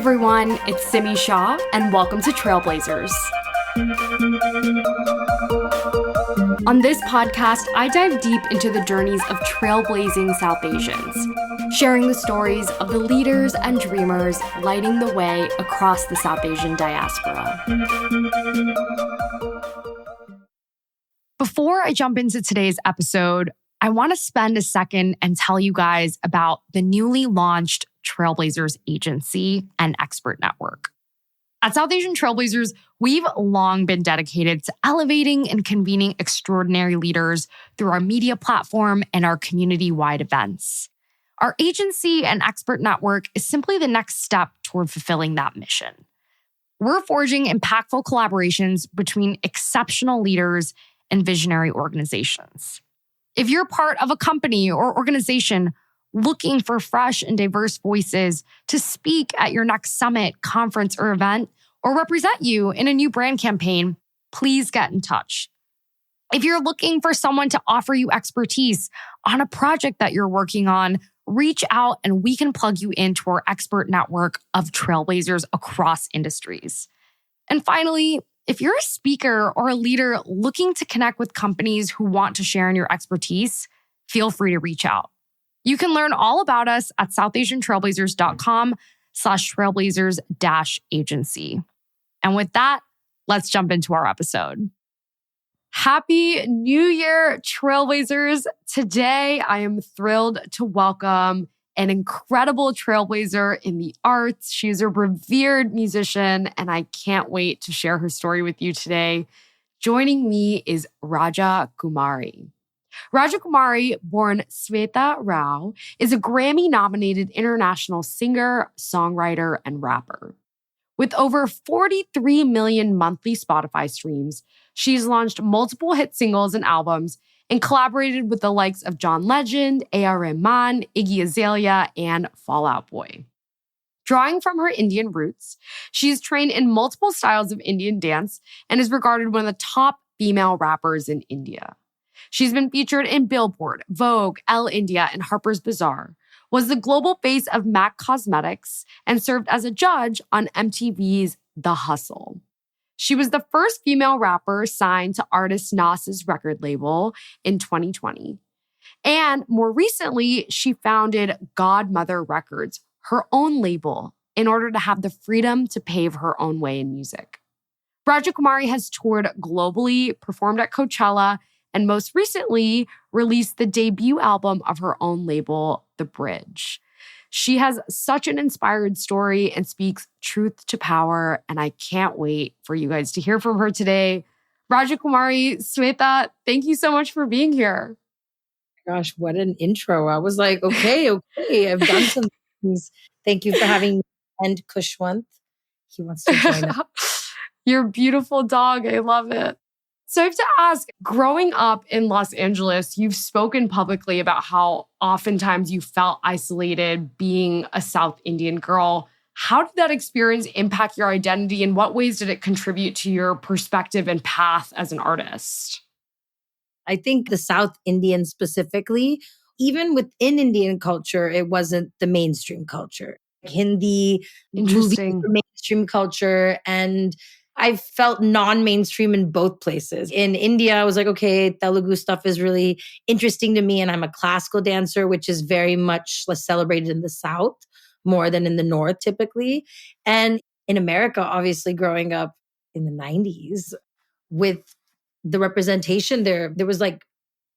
everyone, it's Simi Shah, and welcome to Trailblazers. On this podcast, I dive deep into the journeys of trailblazing South Asians, sharing the stories of the leaders and dreamers lighting the way across the South Asian diaspora. Before I jump into today's episode, I want to spend a second and tell you guys about the newly launched Trailblazers Agency and Expert Network. At South Asian Trailblazers, we've long been dedicated to elevating and convening extraordinary leaders through our media platform and our community-wide events. Our agency and expert network is simply the next step toward fulfilling that mission. We're forging impactful collaborations between exceptional leaders and visionary organizations. If you're part of a company or organization looking for fresh and diverse voices to speak at your next summit, conference, or event, or represent you in a new brand campaign, please get in touch. If you're looking for someone to offer you expertise on a project that you're working on, reach out and we can plug you into our expert network of trailblazers across industries. And finally, if you're a speaker or a leader looking to connect with companies who want to share in your expertise, feel free to reach out. You can learn all about us at southasiantrailblazers.com/trailblazers-agency. And with that, let's jump into our episode. Happy New Year, Trailblazers. Today, I am thrilled to welcome an incredible trailblazer in the arts. She's a revered musician, and I can't wait to share her story with you today. Joining me is RAJA KUMARI. RAJA KUMARI, born Svetha Rao, is a Grammy-nominated international singer, songwriter, and rapper. With over 43 million monthly Spotify streams, she's launched multiple hit singles and albums and collaborated with the likes of John Legend, Rahman, Iggy Azalea, and Fall Out Boy. Drawing from her Indian roots, she's trained in multiple styles of Indian dance and is regarded one of the top female rappers in India. She's been featured in Billboard, Vogue, Elle India, and Harper's Bazaar, was the global face of MAC Cosmetics, and served as a judge on MTV's The Hustle. She was the first female rapper signed to artist Nas's record label in 2020. And more recently, she founded Godmother Records, her own label, in order to have the freedom to pave her own way in music. RAJA KUMARI has toured globally, performed at Coachella, and most recently released the debut album of her own label, The Bridge. She has such an inspired story and speaks truth to power, and I can't wait for you guys to hear from her today. RAJA KUMARI, Svetha, thank you so much for being here. Gosh, what an intro. I was like, okay, I've done some things. Thank you for having me. And Kushwant, he wants to join us. Your beautiful dog, I love it. So I have to ask, growing up in Los Angeles, you've spoken publicly about how oftentimes you felt isolated being a South Indian girl. How did that experience impact your identity? In what ways did it contribute to your perspective and path as an artist? I think the South Indian specifically, even within Indian culture, it wasn't the mainstream culture. Hindi, movies were mainstream culture, and I felt non-mainstream in both places. In India, I was like, okay, Telugu stuff is really interesting to me. And I'm a classical dancer, which is very much celebrated in the South more than in the North typically. And in America, obviously growing up in the 90s with the representation there was like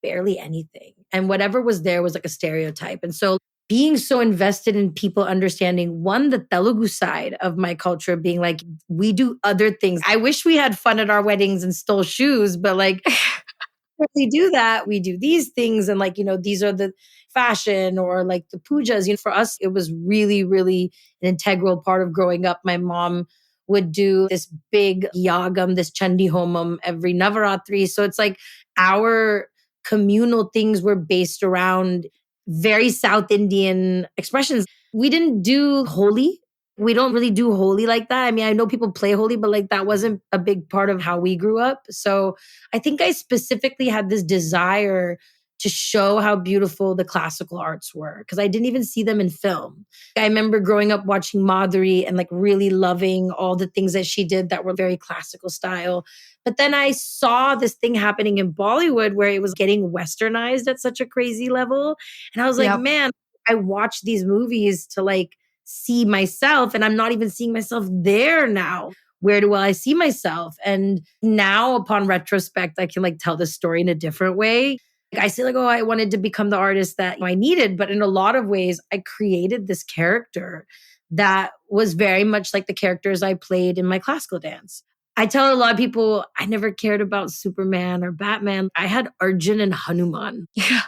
barely anything. And whatever was there was like a stereotype. And so being so invested in people understanding, one, the Telugu side of my culture, being like, we do other things. I wish we had fun at our weddings and stole shoes, but like, if we do that, we do these things. And like, these are the fashion or like the pujas. For us, it was really, really an integral part of growing up. My mom would do this big yagam, this chandi homam every Navaratri. So it's like our communal things were based around very South Indian expressions. We didn't do Holi. We don't really do Holi like that. I mean, I know people play Holi, but like that wasn't a big part of how we grew up. So I think I specifically had this desire to show how beautiful the classical arts were, because I didn't even see them in film. I remember growing up watching Madhuri and like really loving all the things that she did that were very classical style. But then I saw this thing happening in Bollywood where it was getting westernized at such a crazy level. And I was like, man, I watch these movies to like see myself, and I'm not even seeing myself there now. Where do I see myself? And now upon retrospect, I can like tell the story in a different way. I say like, oh, I wanted to become the artist that I needed. But in a lot of ways, I created this character that was very much like the characters I played in my classical dance. I tell a lot of people, I never cared about Superman or Batman. I had Arjun and Hanuman. Yeah,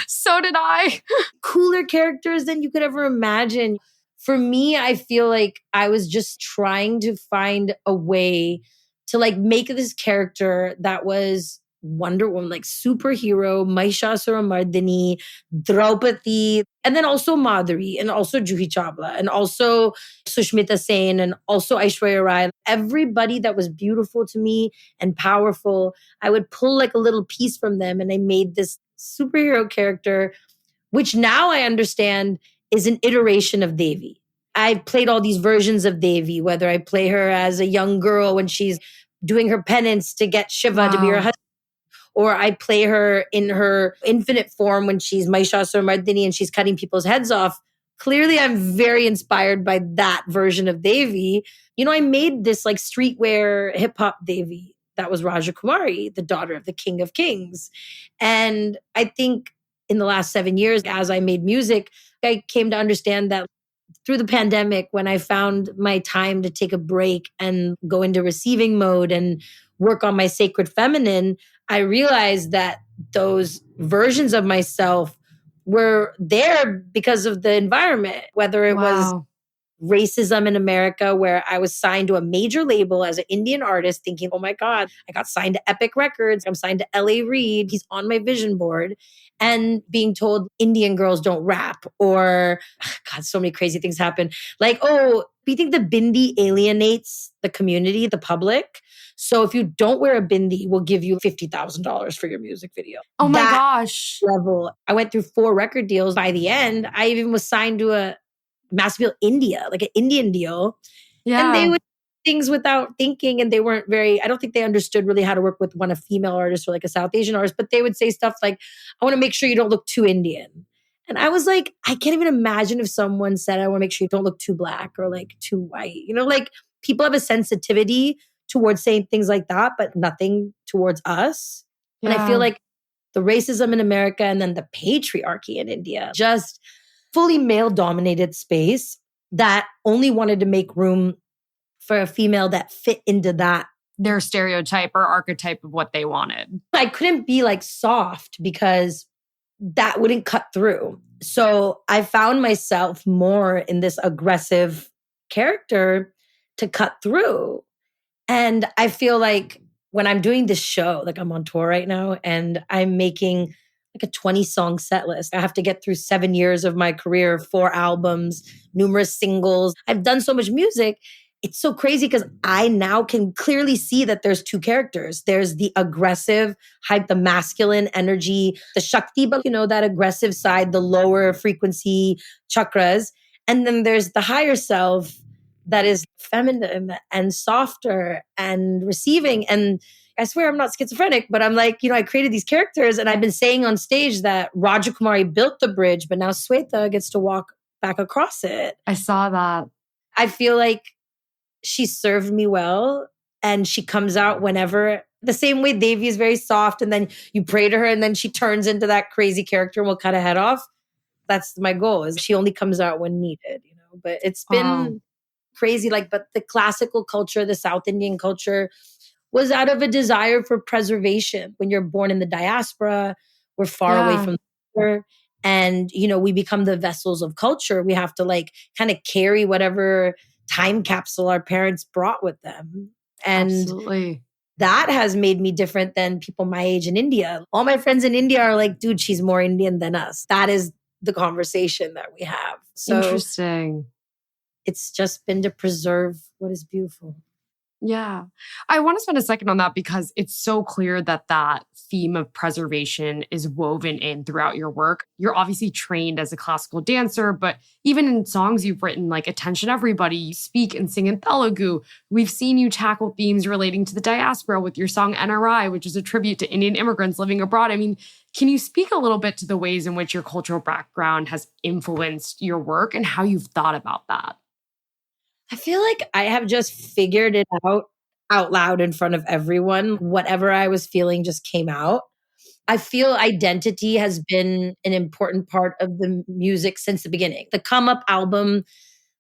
so did I. Cooler characters than you could ever imagine. For me, I feel like I was just trying to find a way to like make this character that was Wonder Woman, like superhero, Mahishasura Mardini, Draupadi, and then also Madhuri, and also Juhi Chawla, and also Sushmita Sen, and also Aishwarya Rai. Everybody that was beautiful to me and powerful, I would pull like a little piece from them, and I made this superhero character, which now I understand is an iteration of Devi. I've played all these versions of Devi, whether I play her as a young girl when she's doing her penance to get Shiva to be her husband, or I play her in her infinite form when she's Mahishasura Mardini and she's cutting people's heads off. Clearly, I'm very inspired by that version of Devi. You know, I made this like streetwear hip hop Devi that was Raja Kumari, the daughter of the King of Kings. And I think in the last 7 years, as I made music, I came to understand that through the pandemic, when I found my time to take a break and go into receiving mode and work on my sacred feminine, I realized that those versions of myself were there because of the environment, whether it was racism in America, where I was signed to a major label as an Indian artist thinking, oh my God, I got signed to Epic Records. I'm signed to L.A. Reid. He's on my vision board. And being told Indian girls don't rap, or God, so many crazy things happen. Like, oh, we think the bindi alienates the community, the public. So if you don't wear a bindi, we'll give you $50,000 for your music video. Oh my gosh. Level. I went through 4 record deals. By the end, I even was signed to a Massive India, like an Indian deal. Yeah. And they would do things without thinking, and they weren't very, I don't think they understood really how to work with a female artist or like a South Asian artist, but they would say stuff like, I want to make sure you don't look too Indian. And I was like, I can't even imagine if someone said, I want to make sure you don't look too black or like too white. You know, like people have a sensitivity towards saying things like that, but nothing towards us. Yeah. And I feel like the racism in America and then the patriarchy in India, just fully male-dominated space that only wanted to make room for a female that fit into that. Their stereotype or archetype of what they wanted. I couldn't be like soft because that wouldn't cut through. So I found myself more in this aggressive character to cut through. And I feel like when I'm doing this show, like I'm on tour right now and I'm making like a 20-song set list. I have to get through 7 years of my career, 4 albums, numerous singles. I've done so much music. It's so crazy because I now can clearly see that there's 2 characters. There's the aggressive, the masculine energy, the Shakti, but you know, that aggressive side, the lower frequency chakras. And then there's the higher self that is feminine and softer and receiving. And I swear I'm not schizophrenic, but I'm like, you know, I created these characters and I've been saying on stage that Raja Kumari built the bridge, but now Svetha gets to walk back across it. I saw that. I feel like she served me well and she comes out whenever. The same way Devi is very soft and then you pray to her and then she turns into that crazy character and will cut a head off. That's my goal, is she only comes out when needed, you know. But it's been crazy. Like, but the classical culture, the South Indian culture was out of a desire for preservation. When you're born in the diaspora, we're far away from the culture. And, you know, we become the vessels of culture. We have to like kind of carry whatever time capsule our parents brought with them. And absolutely. That has made me different than people my age in India. All my friends in India are like, dude, she's more Indian than us. That is the conversation that we have. So interesting. It's just been to preserve what is beautiful. Yeah. I want to spend a second on that because it's so clear that that theme of preservation is woven in throughout your work. You're obviously trained as a classical dancer, but even in songs you've written like Attention Everybody, you speak and sing in Telugu. We've seen you tackle themes relating to the diaspora with your song NRI, which is a tribute to Indian immigrants living abroad. I mean, can you speak a little bit to the ways in which your cultural background has influenced your work and how you've thought about that? I feel like I have just figured it out loud in front of everyone. Whatever I was feeling just came out. I feel identity has been an important part of the music since the beginning. The Come Up album,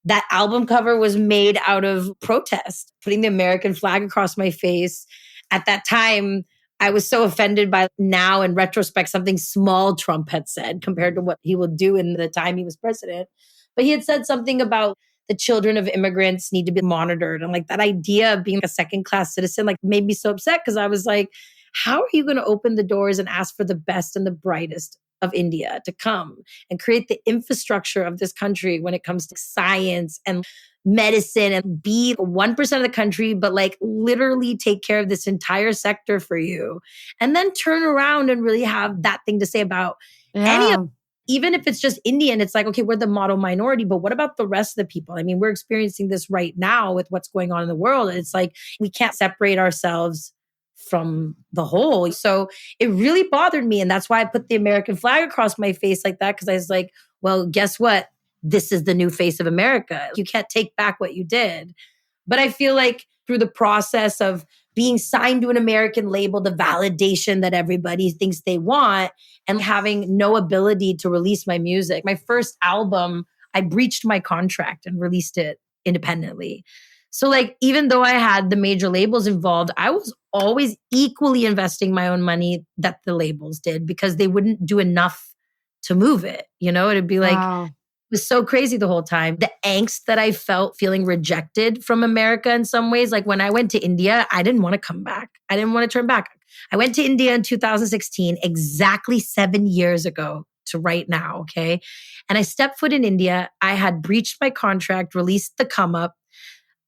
that album cover was made out of protest, putting the American flag across my face. At that time, I was so offended by now in retrospect, something small Trump had said compared to what he would do in the time he was president. But he had said something about the children of immigrants need to be monitored. And like that idea of being a second class citizen, like made me so upset because I was like, how are you going to open the doors and ask for the best and the brightest of India to come and create the infrastructure of this country when it comes to science and medicine and be 1% of the country, but like literally take care of this entire sector for you. And then turn around and really have that thing to say about any of, even if it's just Indian, it's like, okay, we're the model minority, but what about the rest of the people? I mean, we're experiencing this right now with what's going on in the world. It's like, we can't separate ourselves from the whole. So it really bothered me. And that's why I put the American flag across my face like that. Cause I was like, well, guess what? This is the new face of America. You can't take back what you did. But I feel like through the process of being signed to an American label, the validation that everybody thinks they want, and having no ability to release my music. My first album, I breached my contract and released it independently. So like, even though I had the major labels involved, I was always equally investing my own money that the labels did because they wouldn't do enough to move it. You know, it'd be like, Wow. it was so crazy the whole time. The angst that I felt feeling rejected from America in some ways. Like when I went to India, I didn't want to come back. I didn't want to turn back. I went to India in 2016, exactly 7 years ago to right now. Okay. And I stepped foot in India. I had breached my contract, released the Come Up.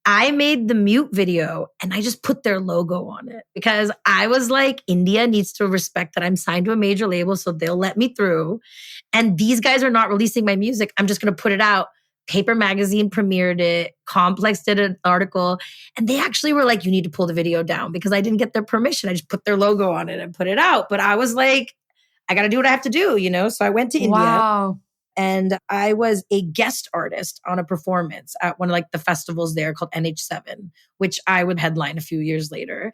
I made the Mute video and I just put their logo on it because I was like, India needs to respect that I'm signed to a major label, so they'll let me through. And these guys are not releasing my music. I'm just going to put it out. Paper Magazine premiered it. Complex did an article. And they actually were like, you need to pull the video down because I didn't get their permission. I just put their logo on it and put it out. But I was like, I got to do what I have to do, you know? So I went to India. Wow. And I was a guest artist on a performance at one of like the festivals there called NH7, which I would headline a few years later.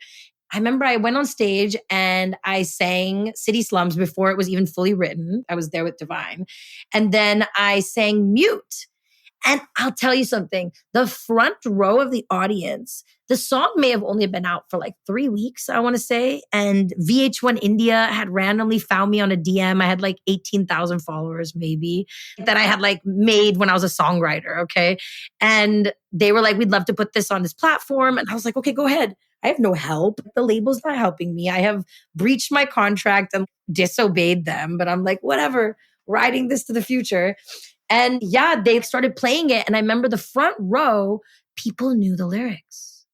I remember I went on stage and I sang City Slums before it was even fully written. I was there with Divine. And then I sang Mute. And I'll tell you something, the front row of the audience, the song may have only been out for like 3 weeks, I want to say. And VH1 India had randomly found me on a DM. I had like 18,000 followers maybe that I had like made when I was a songwriter. Okay. And they were like, we'd love to put this on this platform. And I was like, okay, go ahead. I have no help. The label's not helping me. I have breached my contract and disobeyed them. But I'm like, whatever, riding this to the future. And yeah, they started playing it. And I remember the front row, people knew the lyrics.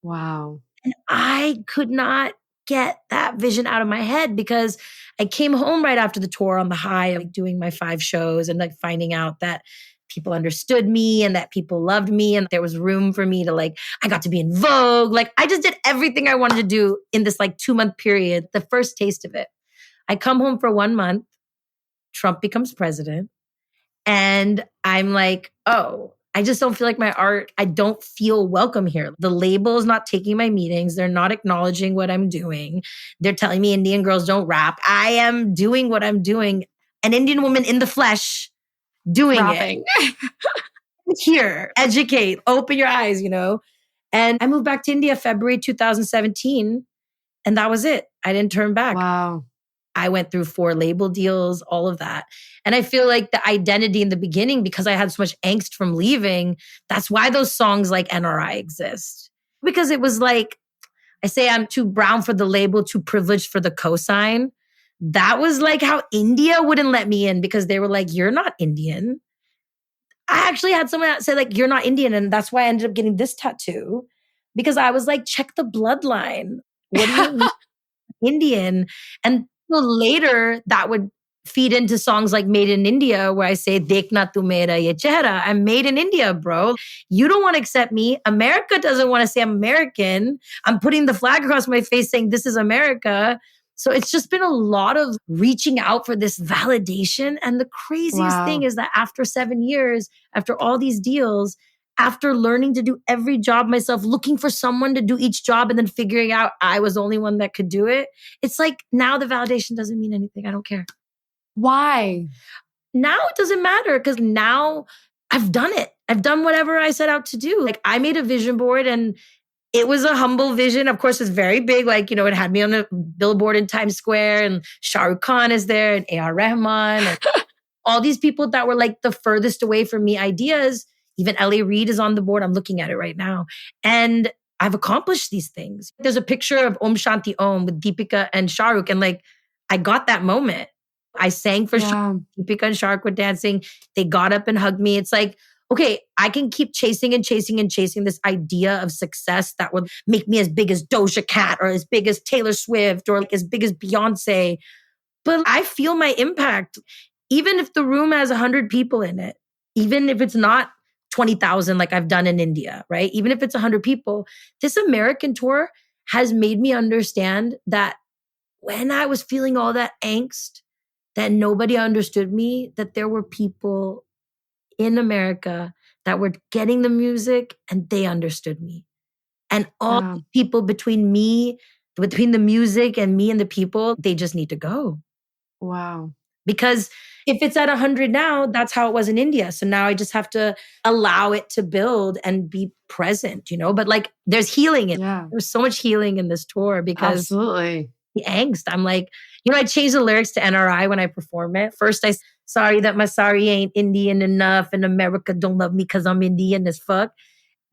Wow. And I could not get that vision out of my head because I came home right after the tour on the high of doing my 5 shows and like finding out that people understood me and that people loved me and there was room for me to like, I got to be in Vogue. Like I just did everything I wanted to do in this like 2-month period, the first taste of it. I come home for 1 month, Trump becomes president. And I'm like, oh, I just don't feel like my art, I don't feel welcome here. The label is not taking my meetings. They're not acknowledging what I'm doing. They're telling me Indian girls don't rap. I am doing what I'm doing. An Indian woman in the flesh doing Rapping. it. Here, educate, open your eyes, you know? And I moved back to India February 2017. And that was it. I didn't turn back. Wow. I went through 4 label deals, all of that. And I feel like the identity in the beginning, because I had so much angst from leaving, that's why those songs like NRI exist. Because it was like, I say I'm too brown for the label, too privileged for the cosign. That was like how India wouldn't let me in because they were like, you're not Indian. I actually had someone that said like, you're not Indian. And that's why I ended up getting this tattoo. because I was like, check the bloodline. What do you mean Indian? And later that would feed into songs like Made in India, where I say, Dekhna tu mera ye chehra. I'm made in India, bro. You don't want to accept me. America doesn't want to say I'm American. I'm putting the flag across my face saying this is America. So it's just been a lot of reaching out for this validation. And the craziest thing is that after 7 years, after all these deals, after learning to do every job myself, looking for someone to do each job and then figuring out I was the only one that could do it, it's like now the validation doesn't mean anything. I don't care. Why? Now it doesn't matter because now I've done it. I've done whatever I set out to do. Like I made a vision board and it was a humble vision. Of course, it's very big. Like, it had me on a billboard in Times Square and Shah Rukh Khan is there and Rahman and all these people that were like the furthest away from me ideas. Even Elle Reid is on the board. I'm looking at it right now. And I've accomplished these things. There's a picture of Om Shanti Om with Deepika and Shah Rukh. And like, I got that moment. I sang for Shah Rukh. Deepika and Shah Rukh were dancing. They got up and hugged me. It's like, okay, I can keep chasing and chasing and chasing this idea of success that would make me as big as Doja Cat or as big as Taylor Swift or like as big as Beyonce. But I feel my impact. Even if the room has 100 people in it, even if it's not 20,000 like I've done in India, right? Even if it's 100 people, this American tour has made me understand that when I was feeling all that angst, that nobody understood me, that there were people in America that were getting the music and they understood me. And all the people between the music and me and the people, they just need to go. Wow. Because if it's at 100 now, that's how it was in India. So now I just have to allow it to build and be present, But like there's healing in it. There's so much healing in this tour because absolutely the angst. I'm like, I change the lyrics to NRI when I perform it. First, sorry that my sorry ain't Indian enough and America don't love me because I'm Indian as fuck.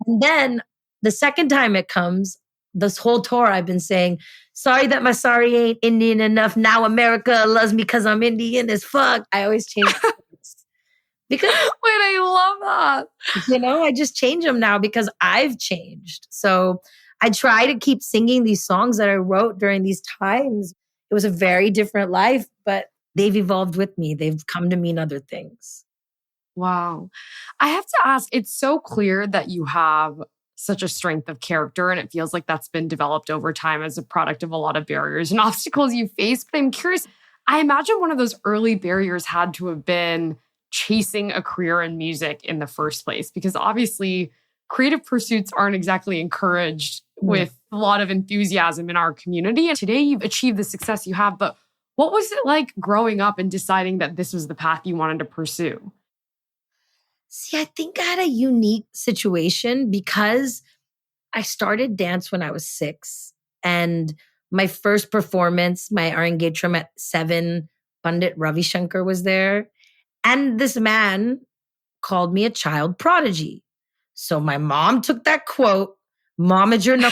And then the second time it comes, this whole tour I've been saying, sorry that my sorry ain't Indian enough. Now America loves me because I'm Indian as fuck. I always change because wait, I love that. I just change them now because I've changed. So I try to keep singing these songs that I wrote during these times. It was a very different life, but they've evolved with me. They've come to mean other things. Wow. I have to ask, it's so clear that you have such a strength of character, and it feels like that's been developed over time as a product of a lot of barriers and obstacles you faced. But I'm curious, I imagine one of those early barriers had to have been chasing a career in music in the first place, because obviously creative pursuits aren't exactly encouraged with a lot of enthusiasm in our community. And today you've achieved the success you have, but what was it like growing up and deciding that this was the path you wanted to pursue? See, I think I had a unique situation because I started dance when I was 6. And my first performance, my Arangetram at 7, Pandit Ravi Shankar was there. And this man called me a child prodigy. So my mom took that quote, Momager no.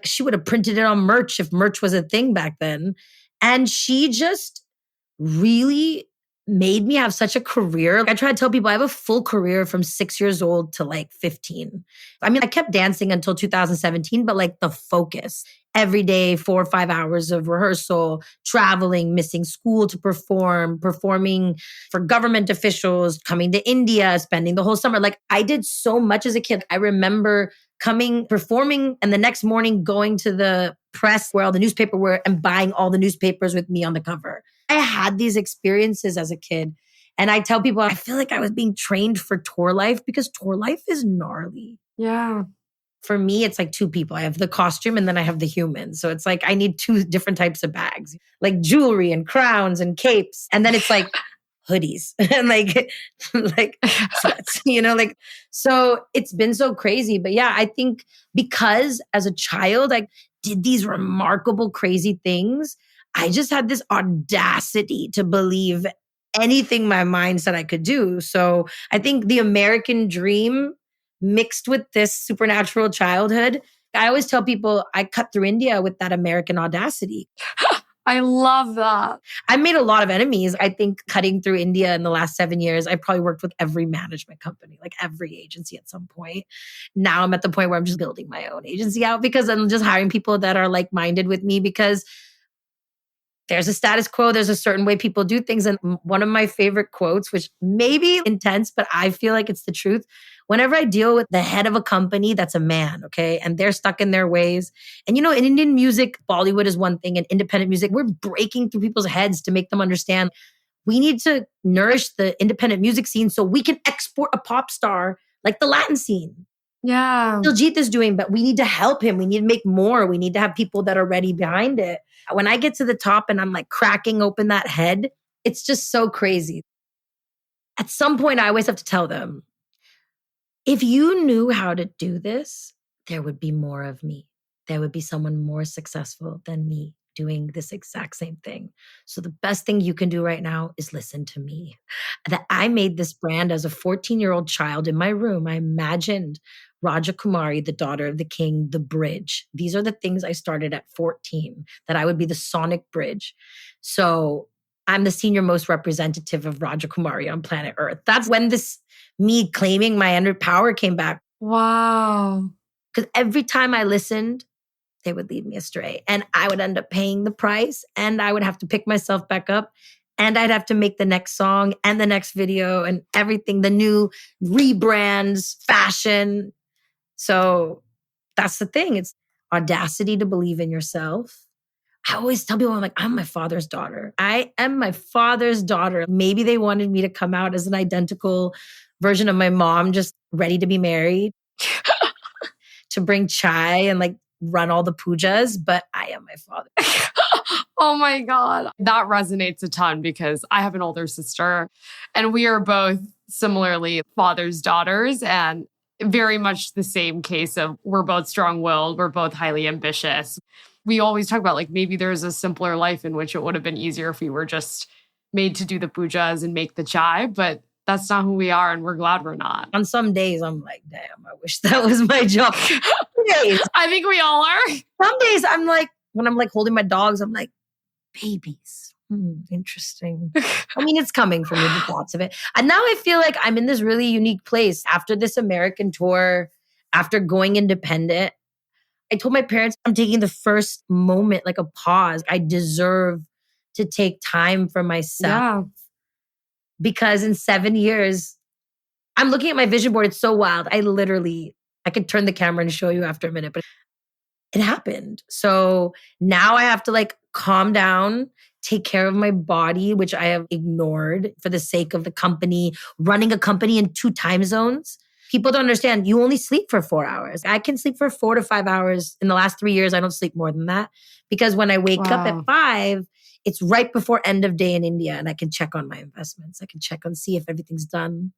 She would have printed it on merch if merch was a thing back then. And she just really made me have such a career. I try to tell people I have a full career from 6 years old to like 15. I mean, I kept dancing until 2017, but like the focus. Every day, 4 or 5 hours of rehearsal, traveling, missing school to perform, performing for government officials, coming to India, spending the whole summer. Like I did so much as a kid. I remember performing, and the next morning going to the press where all the newspaper were and buying all the newspapers with me on the cover. I had these experiences as a kid. And I tell people, I feel like I was being trained for tour life because tour life is gnarly. Yeah. For me, it's like 2 people. I have the costume and then I have the human. So it's like I need 2 different types of bags, like jewelry and crowns and capes. And then it's like hoodies and like sweats, so it's been so crazy. But yeah, I think because as a child, I did these remarkable, crazy things. I just had this audacity to believe anything my mind said I could do. So I think the American dream mixed with this supernatural childhood. I always tell people I cut through India with that American audacity. I love that. I made a lot of enemies. I think cutting through India in the last 7 years, I probably worked with every management company, like every agency at some point. Now I'm at the point where I'm just building my own agency out because I'm just hiring people that are like-minded with me because there's a status quo. There's a certain way people do things. And one of my favorite quotes, which may be intense, but I feel like it's the truth. Whenever I deal with the head of a company that's a man, okay, and they're stuck in their ways. And in Indian music, Bollywood is one thing, and independent music, we're breaking through people's heads to make them understand we need to nourish the independent music scene so we can export a pop star like the Latin scene. Yeah. Diljit is doing, but we need to help him. We need to make more. We need to have people that are ready behind it. When I get to the top and I'm like cracking open that head, it's just so crazy. At some point, I always have to tell them, if you knew how to do this, there would be more of me. There would be someone more successful than me doing this exact same thing. So the best thing you can do right now is listen to me. That I made this brand as a 14-year-old child in my room. I imagined RAJA Kumari, the daughter of the king, the bridge. These are the things I started at 14, that I would be the sonic bridge. So I'm the senior most representative of RAJA Kumari on planet Earth. That's when me claiming my inner power came back. Wow. Because every time I listened, they would lead me astray. And I would end up paying the price and I would have to pick myself back up. And I'd have to make the next song and the next video and everything, the new rebrands, fashion. So that's the thing. It's audacity to believe in yourself. I always tell people, I'm my father's daughter. I am my father's daughter. Maybe they wanted me to come out as an identical version of my mom, just ready to be married, to bring chai and run all the pujas, but I am my father. Oh my God. That resonates a ton because I have an older sister and we are both similarly father's daughters, and very much the same case of we're both strong-willed, we're both highly ambitious. We always talk about maybe there's a simpler life in which it would have been easier if we were just made to do the pujas and make the chai, but that's not who we are and we're glad we're not. On some days, I'm like, damn, I wish that was my job. Days. I think we all are. Some days I'm like, when I'm holding my dogs, I'm like, babies. Interesting. I mean, it's coming from me, the thoughts of it. And now I feel like I'm in this really unique place. After this American tour, after going independent, I told my parents I'm taking the first moment, a pause. I deserve to take time for myself. Yeah. Because in 7 years, I'm looking at my vision board. It's so wild. I could turn the camera and show you after a minute, but it happened. So now I have to calm down, take care of my body, which I have ignored for the sake of the company, running a company in 2 time zones. People don't understand. You only sleep for 4 hours. I can sleep for 4 to 5 hours. In the last 3 years, I don't sleep more than that because when I wake up at 5, it's right before end of day in India and I can check on my investments. I can check on, see if everything's done.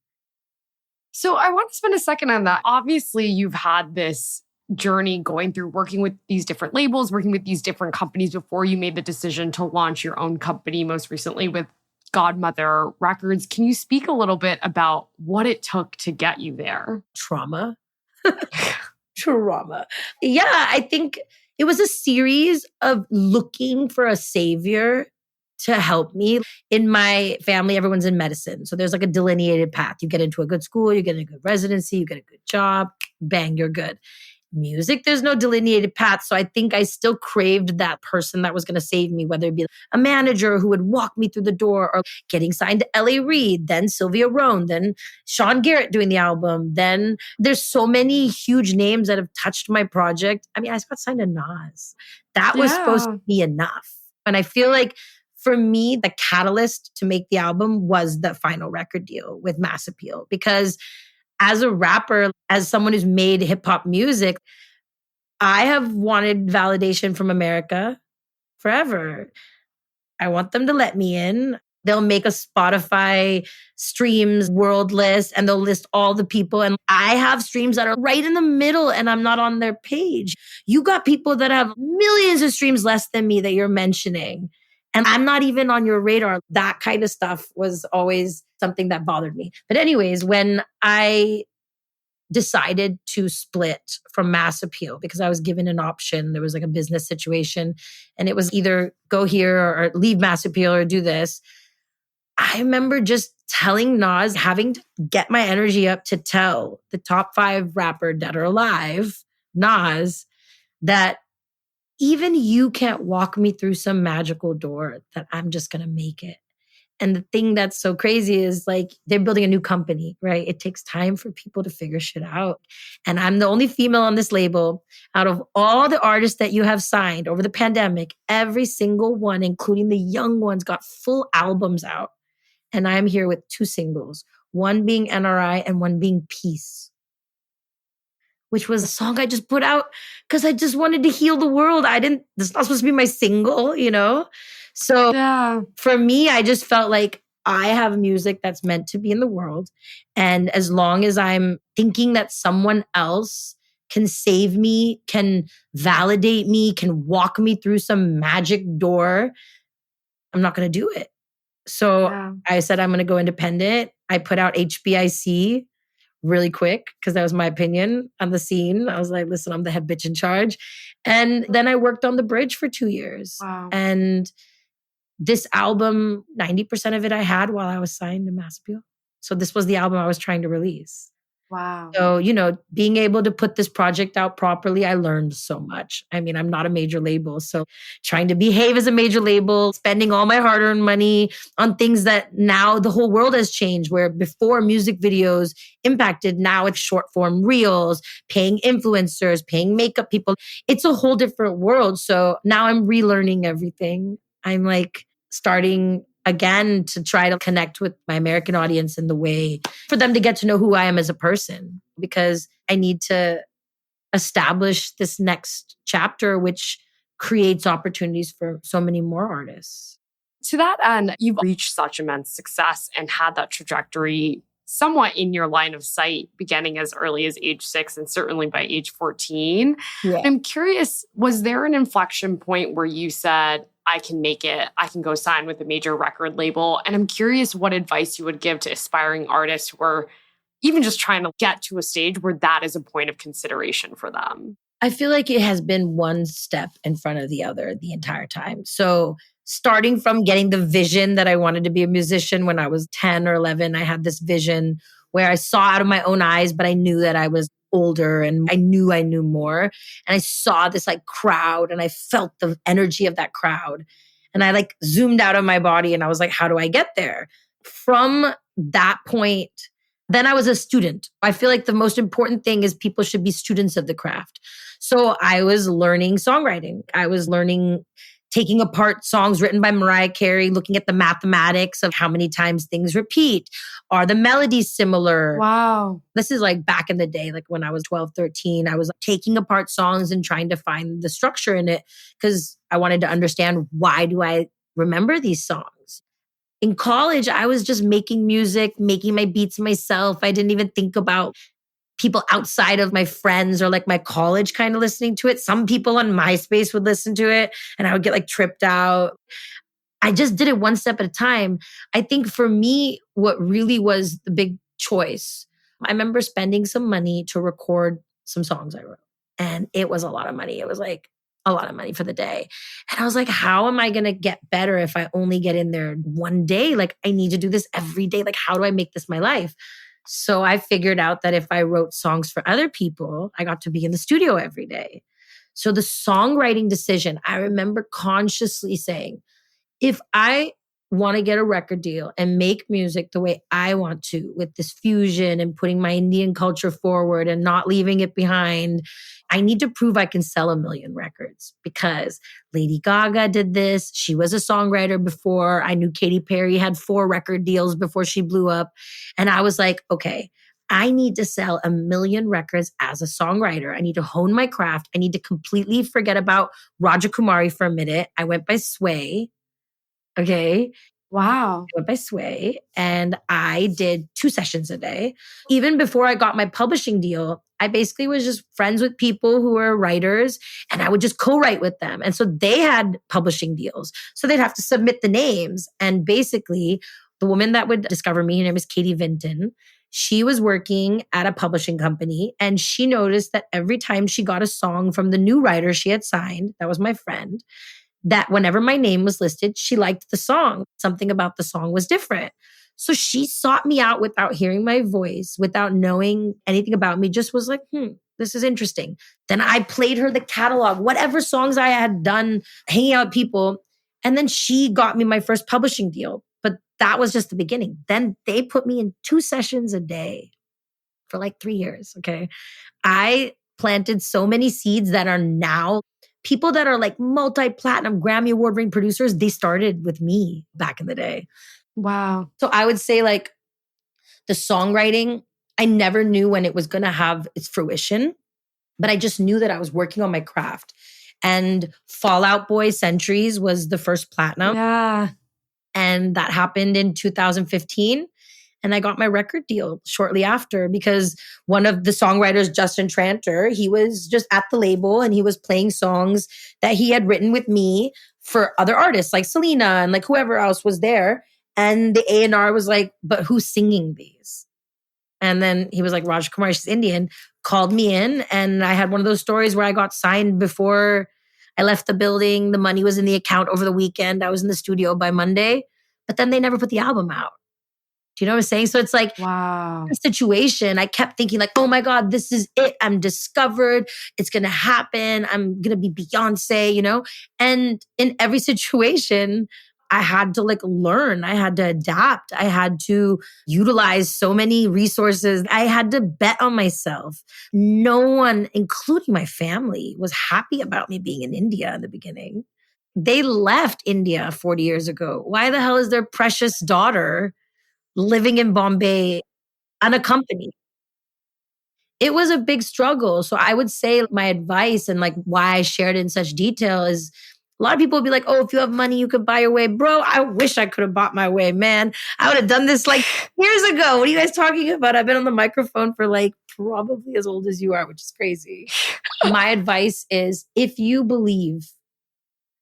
So I want to spend a second on that. Obviously, you've had this journey going through working with these different labels, working with these different companies before you made the decision to launch your own company, most recently with Godmother Records. Can you speak a little bit about what it took to get you there? Trauma. Trauma. Yeah, I think it was a series of looking for a savior to help me. In my family, everyone's in medicine. So there's a delineated path. You get into a good school, you get a good residency, you get a good job, bang, you're good. Music, there's no delineated path. So I think I still craved that person that was going to save me, whether it be a manager who would walk me through the door or getting signed to Elle Reid, then Sylvia Rhone, then Sean Garrett doing the album. Then there's so many huge names that have touched my project. I mean, I got signed to Nas. That was supposed to be enough. And I feel like for me, the catalyst to make the album was the final record deal with Mass Appeal, because as a rapper, as someone who's made hip hop music, I have wanted validation from America forever. I want them to let me in. They'll make a Spotify streams world list and they'll list all the people. And I have streams that are right in the middle and I'm not on their page. You got people that have millions of streams less than me that you're mentioning. And I'm not even on your radar. That kind of stuff was always something that bothered me. But anyways, when I decided to split from Mass Appeal because I was given an option. There was like a business situation and it was either go here or leave Mass Appeal or do this. I remember just telling Nas, having to get my energy up to tell the top 5 rapper dead or alive, Nas, that even you can't walk me through some magical door, that I'm just going to make it. And the thing that's so crazy is like they're building a new company, right? It takes time for people to figure shit out. And I'm the only female on this label. Out of all the artists that you have signed over the pandemic, every single one, including the young ones, got full albums out. And I'm here with 2 singles, one being NRI and one being Peace, which was a song I just put out because I just wanted to heal the world. This is not supposed to be my single, you know? So for me, I just felt like I have music that's meant to be in the world. And as long as I'm thinking that someone else can save me, can validate me, can walk me through some magic door, I'm not going to do it. So I said, I'm going to go independent. I put out HBIC really quick because that was my opinion on the scene. I was like, listen, I'm the head bitch in charge. And then I worked on The Bridge for 2 years. Wow. And this album, 90% of it I had while I was signed to Mass Appeal. So this was the album I was trying to release. Wow. So, you know, being able to put this project out properly, I learned so much. I mean, I'm not a major label. So trying to behave as a major label, spending all my hard-earned money on things that now the whole world has changed, where before music videos impacted, now it's short form reels, paying influencers, paying makeup people. It's a whole different world. So now I'm relearning everything. I'm like starting again to try to connect with my American audience in the way for them to get to know who I am as a person, because I need to establish this next chapter, which creates opportunities for so many more artists. To that end, you've reached such immense success and had that trajectory somewhat in your line of sight, beginning as early as age 6 and certainly by age 14. Yeah. I'm curious, was there an inflection point where you said, I can make it, I can go sign with a major record label? And I'm curious what advice you would give to aspiring artists who are even just trying to get to a stage where that is a point of consideration for them. I feel like it has been one step in front of the other the entire time. So starting from getting the vision that I wanted to be a musician when I was 10 or 11, I had this vision where I saw out of my own eyes, but I knew that I was older and I knew more. And I saw this like crowd and I felt the energy of that crowd. And I like zoomed out of my body and I was like, how do I get there? From that point, then I was a student. I feel like the most important thing is people should be students of the craft. So I was learning songwriting. I was learning taking apart songs written by Mariah Carey, looking at the mathematics of how many times things repeat. Are the melodies similar? Wow. This is like back in the day, like when I was 12, 13, I was taking apart songs and trying to find the structure in it because I wanted to understand, why do I remember these songs? In college, I was just making music, making my beats myself. I didn't even think about people outside of my friends or like my college kind of listening to it. Some people on MySpace would listen to it and I would get like tripped out. I just did it one step at a time. I think for me, what really was the big choice, I remember spending some money to record some songs I wrote. And it was a lot of money. It was like a lot of money for the day. And I was like, how am I going to get better if I only get in there one day? Like, I need to do this every day. Like, how do I make this my life? So I figured out that if I wrote songs for other people, I got to be in the studio every day. So the songwriting decision, I remember consciously saying, if I want to get a record deal and make music the way I want to, with this fusion and putting my Indian culture forward and not leaving it behind, I need to prove I can sell 1 million records, because Lady Gaga did this. She was a songwriter before. I knew Katy Perry had 4 record deals before she blew up. And I was like, okay, I need to sell 1 million records as a songwriter. I need to hone my craft. I need to completely forget about Raja Kumari for a minute. I went by Sway. Okay. Wow. I went by Sway and I did 2 sessions a day. Even before I got my publishing deal, I basically was just friends with people who were writers and I would just co-write with them. And so they had publishing deals. So they'd have to submit the names. And basically the woman that would discover me, her name is Katie Vinton. She was working at a publishing company and she noticed that every time she got a song from the new writer she had signed, that was my friend, that whenever my name was listed, she liked the song. Something about the song was different. So she sought me out without hearing my voice, without knowing anything about me, just was like, this is interesting. Then I played her the catalog, whatever songs I had done, hanging out with people. And then she got me my first publishing deal. But that was just the beginning. Then they put me in 2 sessions a day for like 3 years. Okay. I planted so many seeds that are now people that are like multi-platinum Grammy award-winning producers. They started with me back in the day. Wow. So I would say like the songwriting, I never knew when it was going to have its fruition, but I just knew that I was working on my craft. And Fall Out Boy Centuries was the first platinum. Yeah. And that happened in 2015. And I got my record deal shortly after because one of the songwriters, Justin Tranter, he was just at the label and he was playing songs that he had written with me for other artists like Selena and like whoever else was there. And the A&R was like, but who's singing these? And then he was like, RAJA KUMARI, she's Indian, called me in. And I had one of those stories where I got signed before I left the building. The money was in the account over the weekend. I was in the studio by Monday, but then they never put the album out. Do you know what I'm saying? So it's like, wow, a situation. I kept thinking like, oh my God, this is it. I'm discovered. It's going to happen. I'm going to be Beyonce, you know? And in every situation, I had to like learn. I had to adapt. I had to utilize so many resources. I had to bet on myself. No one, including my family, was happy about me being in India in the beginning. They left India 40 years ago. Why the hell is their precious daughter living in Bombay unaccompanied? It was a big struggle. So I would say my advice and like why I shared it in such detail is a lot of people would be like, oh, if you have money, you could buy your way. Bro, I wish I could have bought my way, man. I would have done this like years ago. What are you guys talking about? I've been on the microphone for like probably as old as you are, which is crazy. My advice is if you believe,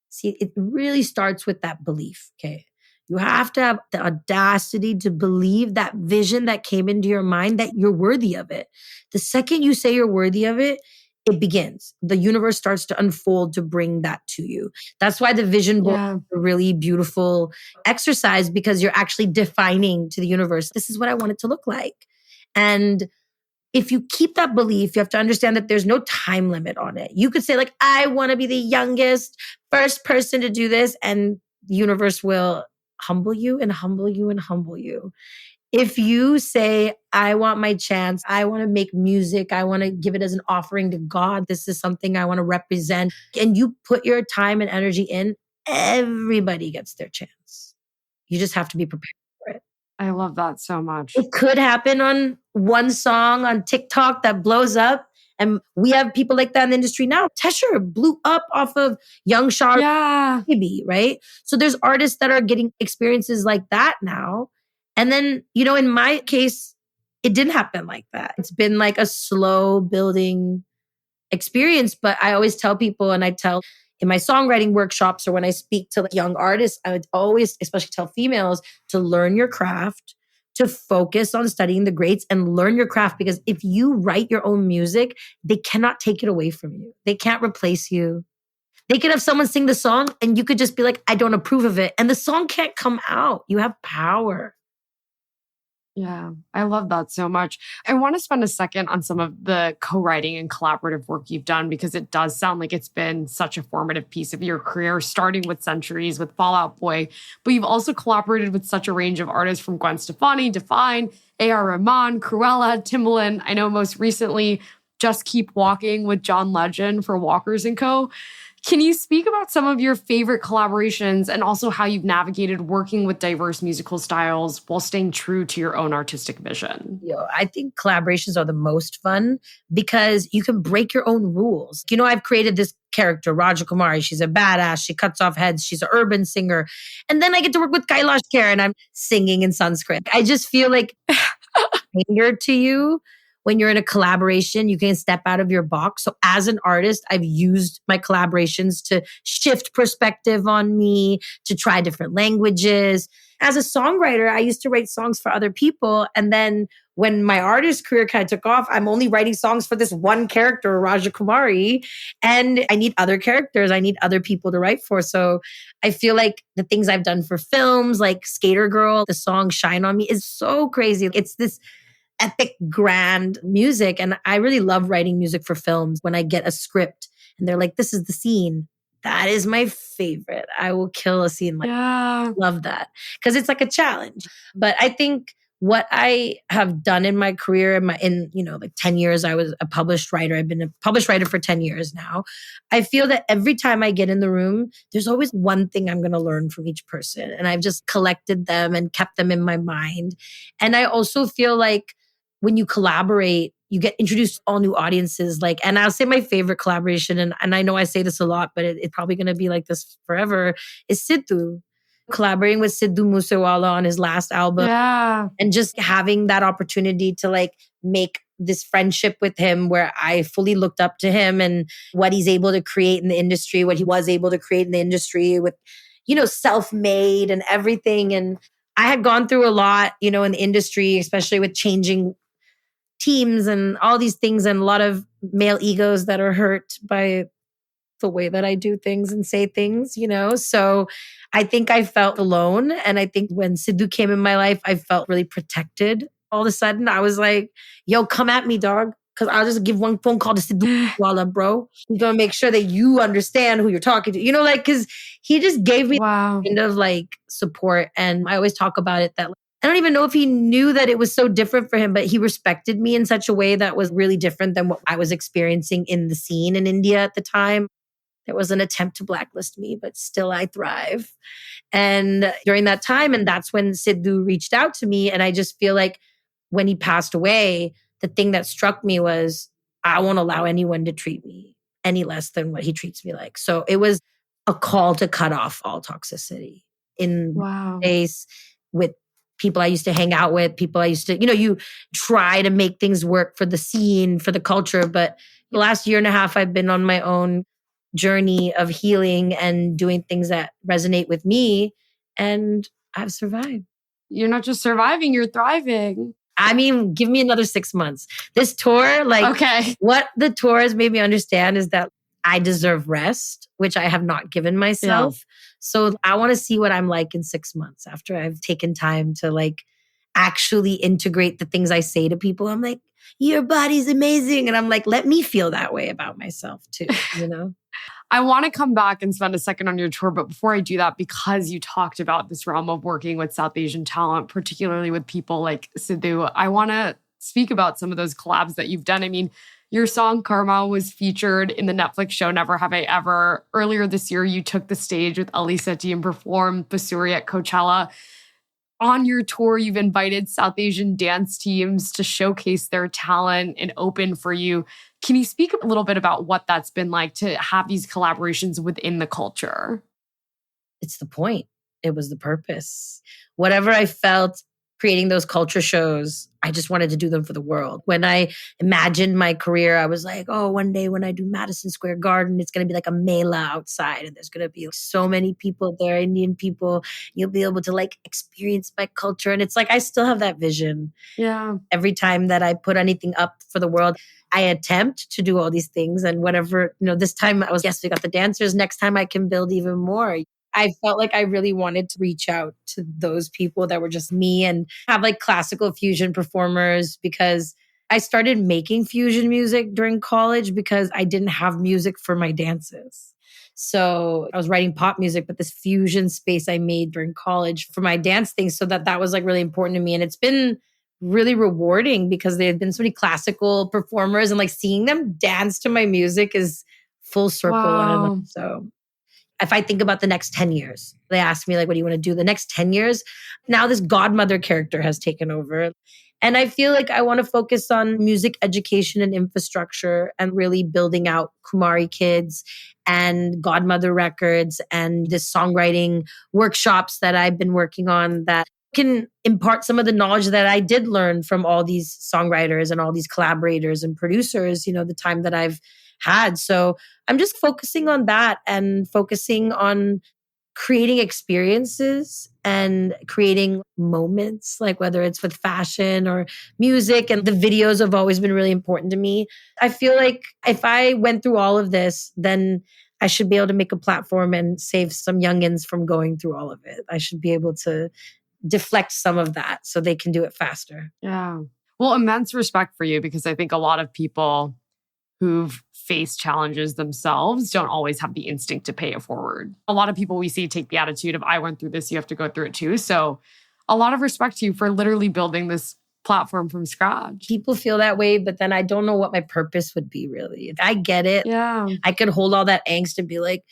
see, it really starts with that belief, okay? You have to have the audacity to believe that vision that came into your mind, that you're worthy of it. The second you say you're worthy of it, it begins. The universe starts to unfold to bring that to you. That's why the vision board is a really beautiful exercise because you're actually defining to the universe, this is what I want it to look like. And if you keep that belief, you have to understand that there's no time limit on it. You could say like, I want to be the youngest, first person to do this. And the universe will humble you and humble you and humble you. If you say, I want my chance, I want to make music, I want to give it as an offering to God, this is something I want to represent, and you put your time and energy in, everybody gets their chance. You just have to be prepared for it. I love that so much. It could happen on one song on TikTok that blows up. And we have people like that in the industry now. Tesher blew up off of Young Shar Baby, right? So there's artists that are getting experiences like that now. And then, you know, in my case, it didn't happen like that. It's been like a slow building experience. But I always tell people, and I tell in my songwriting workshops or when I speak to like young artists, I would always, especially tell females, to learn your craft, to focus on studying the greats and learn your craft. Because if you write your own music, they cannot take it away from you. They can't replace you. They could have someone sing the song and you could just be like, I don't approve of it. And the song can't come out. You have power. Yeah, I love that so much. I want to spend a second on some of the co-writing and collaborative work you've done because it does sound like it's been such a formative piece of your career, starting with Centuries, with Fall Out Boy. But you've also collaborated with such a range of artists from Gwen Stefani, Define, A.R. Rahman, Cruella, Timbaland. I know most recently, Just Keep Walking with John Legend for Walkers & Co. Can you speak about some of your favorite collaborations and also how you've navigated working with diverse musical styles while staying true to your own artistic vision? I think collaborations are the most fun because you can break your own rules. You know, I've created this character, RAJA KUMARI. She's a badass. She cuts off heads. She's an urban singer. And then I get to work with Kailash Kher and I'm singing in Sanskrit. I just feel like anger to you when you're in a collaboration, you can step out of your box. So as an artist, I've used my collaborations to shift perspective on me, to try different languages. As a songwriter, I used to write songs for other people. And then when my artist career kind of took off, I'm only writing songs for this one character, Raja Kumari. And I need other characters. I need other people to write for. So I feel like the things I've done for films, like Skater Girl, the song Shine On Me is so crazy. It's this epic, grand music. And I really love writing music for films when I get a script and they're like, this is the scene. That is my favorite. I will kill a scene like that. Love that. Because it's like a challenge. But I think what I have done in my career, in like 10 years, I was a published writer. I've been a published writer for 10 years now. I feel that every time I get in the room, there's always one thing I'm going to learn from each person. And I've just collected them and kept them in my mind. And I also feel like when you collaborate, you get introduced to all new audiences. And I'll say my favorite collaboration, and I know I say this a lot, but it's probably going to be like this forever, is Sidhu. Collaborating with Sidhu Moosewala on his last album. Yeah. And just having that opportunity to make this friendship with him where I fully looked up to him and what he's able to create in the industry, what he was able to create in the industry with, self-made and everything. And I had gone through a lot, in the industry, especially with changing teams and all these things, and a lot of male egos that are hurt by the way that I do things and say things, So I think I felt alone. And I think when Sidhu came in my life, I felt really protected. All of a sudden, I was like, yo, come at me, dog. Because I'll just give one phone call to Sidhu Wala, bro. He's going to make sure that you understand who you're talking to. Because he just gave me kind of support. And I always talk about it that I don't even know if he knew that it was so different for him, but he respected me in such a way that was really different than what I was experiencing in the scene in India at the time. There was an attempt to blacklist me, but still I thrive. And during that time, and that's when Sidhu reached out to me. And I just feel like when he passed away, the thing that struck me was I won't allow anyone to treat me any less than what he treats me like. So it was a call to cut off all toxicity in space with people I used to hang out with, people I used to, you try to make things work for the scene, for the culture. But the last year and a half, I've been on my own journey of healing and doing things that resonate with me. And I've survived. You're not just surviving, you're thriving. I mean, give me another 6 months. This tour, what the tour has made me understand is that I deserve rest, which I have not given myself. Yeah. So I want to see what I'm like in 6 months after I've taken time to actually integrate the things I say to people. I'm like, your body's amazing. And I'm like, let me feel that way about myself too, I want to come back and spend a second on your tour. But before I do that, because you talked about this realm of working with South Asian talent, particularly with people like Sidhu, I want to speak about some of those collabs that you've done. I mean, your song Karma was featured in the Netflix show Never Have I Ever. Earlier this year, you took the stage with Ali Sethi and performed Bazaar at Coachella. On your tour, you've invited South Asian dance teams to showcase their talent and open for you. Can you speak a little bit about what that's been like to have these collaborations within the culture? It's the point. It was the purpose. Whatever I felt creating those culture shows, I just wanted to do them for the world. When I imagined my career, I was like, oh, one day when I do Madison Square Garden, it's going to be like a mela outside. And there's going to be so many people there, Indian people. You'll be able to experience my culture. And it's I still have that vision. Yeah. Every time that I put anything up for the world, I attempt to do all these things. And whatever, this time I was, yes, we got the dancers. Next time I can build even more. I felt like I really wanted to reach out to those people that were just me and have classical fusion performers, because I started making fusion music during college because I didn't have music for my dances. So I was writing pop music, but this fusion space I made during college for my dance things. So that was really important to me. And it's been really rewarding because there have been so many classical performers and seeing them dance to my music is full circle. Wow. And so if I think about the next 10 years, they ask me what do you want to do? The next 10 years, now this Godmother character has taken over. And I feel like I want to focus on music education and infrastructure and really building out Kumari Kids and Godmother Records and the songwriting workshops that I've been working on that can impart some of the knowledge that I did learn from all these songwriters and all these collaborators and producers, the time that I've had. So I'm just focusing on that and focusing on creating experiences and creating moments, like whether it's with fashion or music. And the videos have always been really important to me. I feel like if I went through all of this, then I should be able to make a platform and save some youngins from going through all of it. I should be able to deflect some of that so they can do it faster. Yeah. Well, immense respect for you, because I think a lot of people who've faced challenges themselves don't always have the instinct to pay it forward. A lot of people we see take the attitude of, I went through this, you have to go through it too. So a lot of respect to you for literally building this platform from scratch. People feel that way, but then I don't know what my purpose would be really. I get it. Yeah. I could hold all that angst and be like,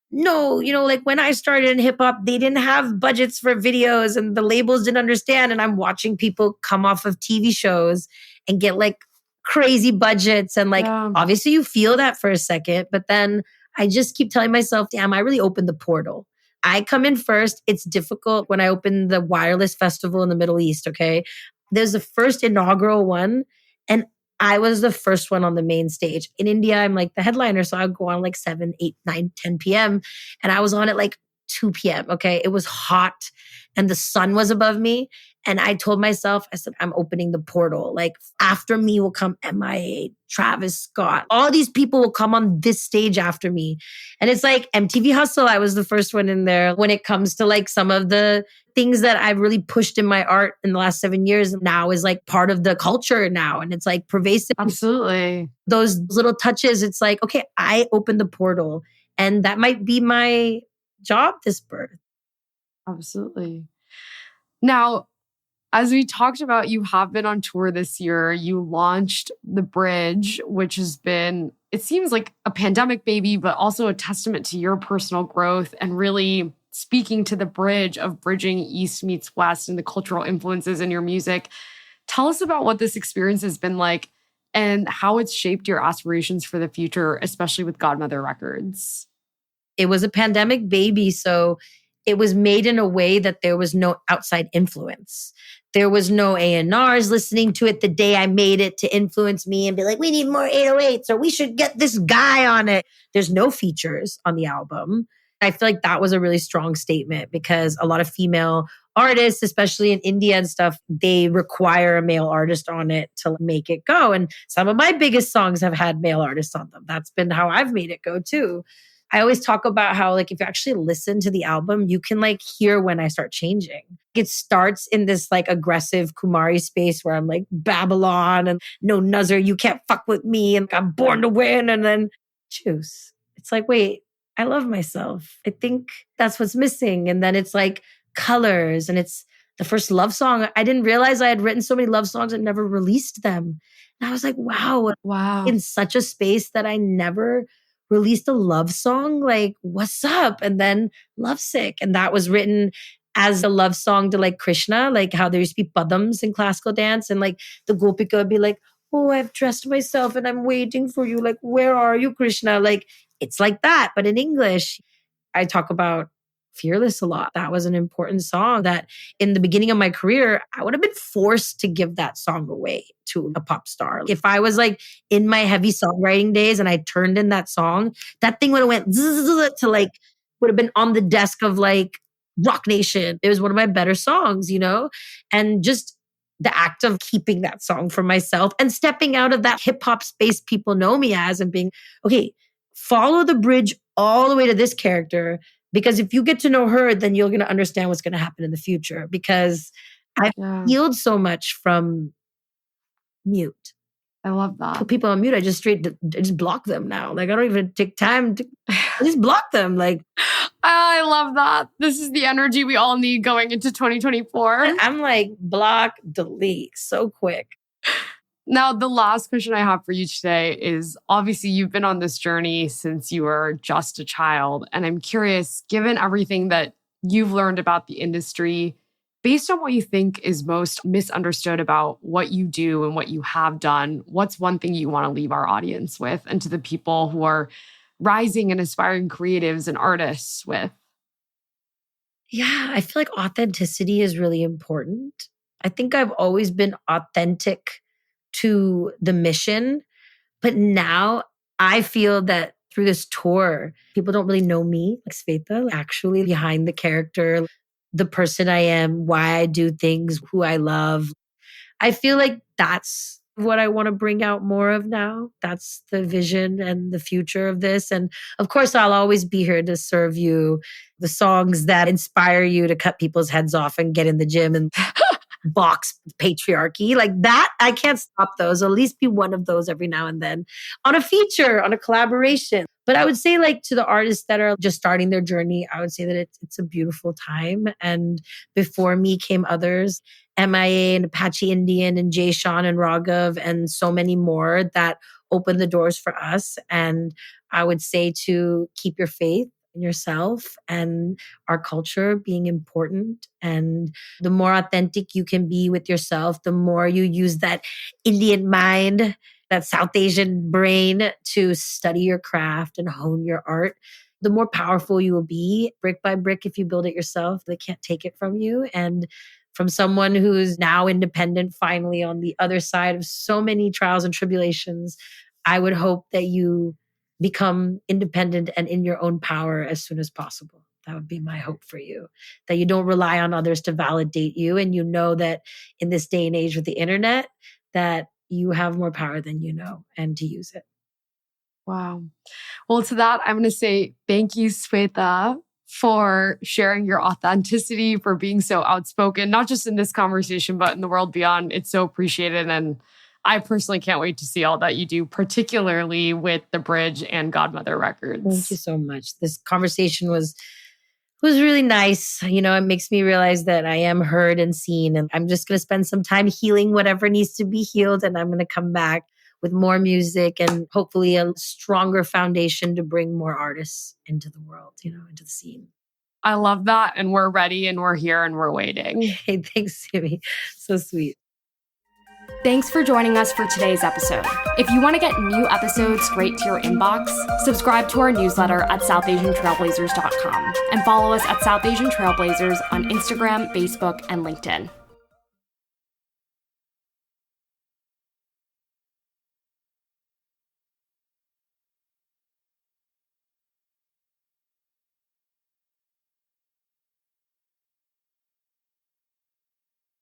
no, like when I started in hip hop, they didn't have budgets for videos and the labels didn't understand. And I'm watching people come off of TV shows and get like crazy budgets. And like, obviously you feel that for a second, but then I just keep telling myself, damn, I really opened the portal. I come in first. It's difficult when I opened the wireless festival in the Middle East. Okay. There's the first inaugural one. And I was the first one on the main stage. In India, I'm like the headliner. So I would go on like 7, 8, 9, 10 p.m. And I was on at like 2 p.m. Okay. It was hot and the sun was above me. And I told myself, I said, I'm opening the portal. Like after me will come MIA, Travis Scott. All these people will come on this stage after me. And it's like MTV Hustle. I was the first one in there when it comes to like some of the things that I've really pushed in my art in the last 7 years now is like part of the culture now. And it's like pervasive. Absolutely. Those little touches, it's like, okay, I opened the portal and that might be my job this birth. Absolutely. Now, as we talked about, you have been on tour this year. You launched The Bridge, which has been, it seems like a pandemic baby, but also a testament to your personal growth and really speaking to the bridge of bridging East meets West and the cultural influences in your music. Tell us about what this experience has been like and how it's shaped your aspirations for the future, especially with Godmother Records. It was a pandemic baby, so it was made in a way that there was no outside influence. There was no A&Rs listening to it the day I made it to influence me and be like, we need more 808s or we should get this guy on it. There's no features on the album. I feel like that was a really strong statement because a lot of female artists, especially in India and stuff, they require a male artist on it to make it go. And some of my biggest songs have had male artists on them. That's been how I've made it go too. I always talk about how like if you actually listen to the album, you can like hear when I start changing. It starts in this like aggressive Kumari space where I'm like Babylon and no nuzzer, you can't fuck with me and I'm born to win and then juice. It's like, wait, I love myself. I think that's what's missing. And then it's like colors and it's the first love song. I didn't realize I had written so many love songs and never released them. And I was like, wow. In such a space that I never released a love song, like, what's up? And then Lovesick. And that was written as a love song to like Krishna, like how there used to be padams in classical dance. And like the Gopika would be like, oh, I've dressed myself and I'm waiting for you. Like, where are you, Krishna? Like, it's like that. But in English, I talk about Fearless a lot. That was an important song that in the beginning of my career, I would have been forced to give that song away to a pop star. If I was like in my heavy songwriting days and I turned in that song, that thing would have went to like, would have been on the desk of like Rock Nation. It was one of my better songs, and just the act of keeping that song for myself and stepping out of that hip hop space people know me as and being, okay, follow the bridge all the way to this character. Because if you get to know her, then you're going to understand what's going to happen in the future. Because I've healed so much from mute. I love that. Put people on mute, I just block them now. Like I don't even take time to I just block them. Like I love that. This is the energy we all need going into 2024. I'm like block, delete so quick. Now, the last question I have for you today is obviously you've been on this journey since you were just a child. And I'm curious, given everything that you've learned about the industry, based on what you think is most misunderstood about what you do and what you have done, what's one thing you want to leave our audience with and to the people who are rising and aspiring creatives and artists with? Yeah, I feel like authenticity is really important. I think I've always been authentic to the mission, but now I feel that through this tour, people don't really know me, like Svetha, actually behind the character, the person I am, why I do things, who I love. I feel like that's what I want to bring out more of now. That's the vision and the future of this. And of course, I'll always be here to serve you the songs that inspire you to cut people's heads off and get in the gym and box patriarchy. Like that, I can't stop those. At least be one of those every now and then on a feature, on a collaboration. But I would say, like, to the artists that are just starting their journey, I would say that it's a beautiful time. And before me came others, MIA and Apache Indian and Jay Sean and Raghav and so many more that opened the doors for us. And I would say to keep your faith in yourself and our culture being important. And the more authentic you can be with yourself, the more you use that Indian mind, that South Asian brain to study your craft and hone your art, the more powerful you will be brick by brick. If you build it yourself, they can't take it from you. And from someone who's now independent, finally on the other side of so many trials and tribulations, I would hope that you become independent and in your own power as soon as possible. That would be my hope for you, that you don't rely on others to validate you. And you know that in this day and age with the internet, that you have more power than you know, and to use it. Wow. Well, to that, I'm going to say thank you, Svetha, for sharing your authenticity, for being so outspoken, not just in this conversation, but in the world beyond. It's so appreciated. And I personally can't wait to see all that you do, particularly with The Bridge and Godmother Records. Thank you so much. This conversation was really nice. You know, it makes me realize that I am heard and seen, and I'm just going to spend some time healing whatever needs to be healed. And I'm going to come back with more music and hopefully a stronger foundation to bring more artists into the world, you know, into the scene. I love that. And we're ready and we're here and we're waiting. Hey, thanks, Simi. So sweet. Thanks for joining us for today's episode. If you want to get new episodes straight to your inbox, subscribe to our newsletter at southasiantrailblazers.com and follow us at South Asian Trailblazers on Instagram, Facebook, and LinkedIn.